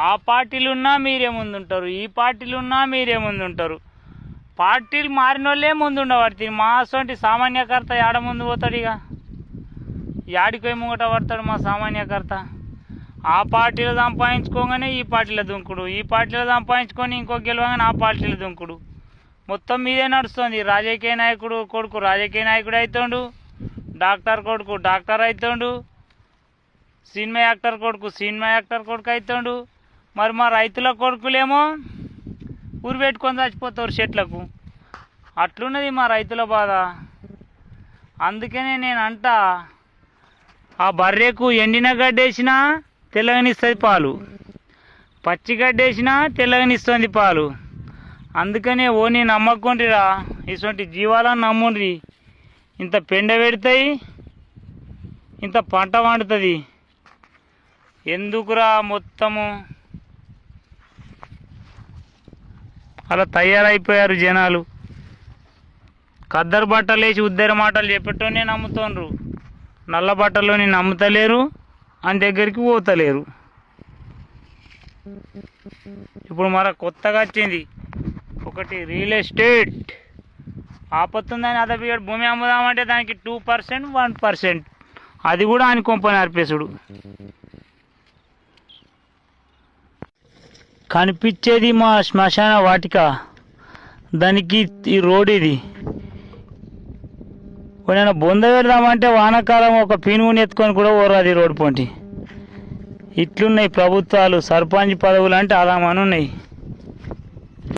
ఆ పార్టీలు ఉన్నా మీరే ముందుంటారు, ఈ పార్టీలు ఉన్నా మీరే ముందుంటారు. పార్టీలు మారిన వాళ్ళే ముందు ఉండబడుతుంది. మా అసొంటి సామాన్యకర్త ఏడ ముందు పోతాడు? ఇక యాడికి ముంగట పడతాడు మా సామాన్యకర్త? ఆ పార్టీలో సంపాదించుకోగానే ఈ పార్టీలో దుంకుడు, ఈ పార్టీలో సంపాదించుకొని ఇంకో గెలవగానే ఆ పార్టీలో దుంకుడు. మొత్తం మీదే నడుస్తుంది. రాజకీయ నాయకుడు కొడుకు రాజకీయ నాయకుడు అవుతాడు, డాక్టర్ కొడుకు డాక్టర్ అవుతాడు, సినిమా యాక్టర్ కొడుకు సినిమా యాక్టర్ కొడుకు అవుతాడు. మరి మా రైతుల కొడుకులేమో ఊరు పెట్టుకొని చచ్చిపోతారు చెట్లకు. అట్లున్నది మా రైతుల బాధ. అందుకనే నేను అంటా, ఆ బర్రెకు ఎండిన గడ్డేసినా తెల్లగనిస్తుంది పాలు, పచ్చి గడ్డేసినా తెల్లగనిస్తుంది పాలు. అందుకనే ఓని నమ్మకుండ్రిరా, ఇటువంటి జీవాలను నమ్ముండ్రి. ఇంత పెండ పెడతాయి, ఇంత పంట వండుతుంది. ఎందుకురా మొత్తము అలా తయారైపోయారు జనాలు. ఖద్దరు బట్టలు వేసి ఉద్దర మాటలు చెప్పేటోనే నమ్ముతుండ్రు, నల్ల బట్టలోని నమ్ముతలేరు, అని దగ్గరికి పోతలేరు. ఇప్పుడు మన కొత్తగా వచ్చింది ఒకటి, రియల్ ఎస్టేట్. ఆపత్తుందని అదపిగడ భూమి అమ్ముదామంటే దానికి 2%, 1%, అది కూడా అని కొంపని అర్పేసుడు. కనిపించేది మా శ్మశాన వాటిక, దానికి ఈ రోడ్ ఇది. నేను బొంద పెడదామంటే వానాకాలం ఒక పీనుగుని ఎత్తుకొని కూడా ఓరాది రోడ్డు పొంటి. ఇట్లున్నాయి ప్రభుత్వాలు. సర్పంచ్ పదవులు అంటే అలా మనున్నాయి.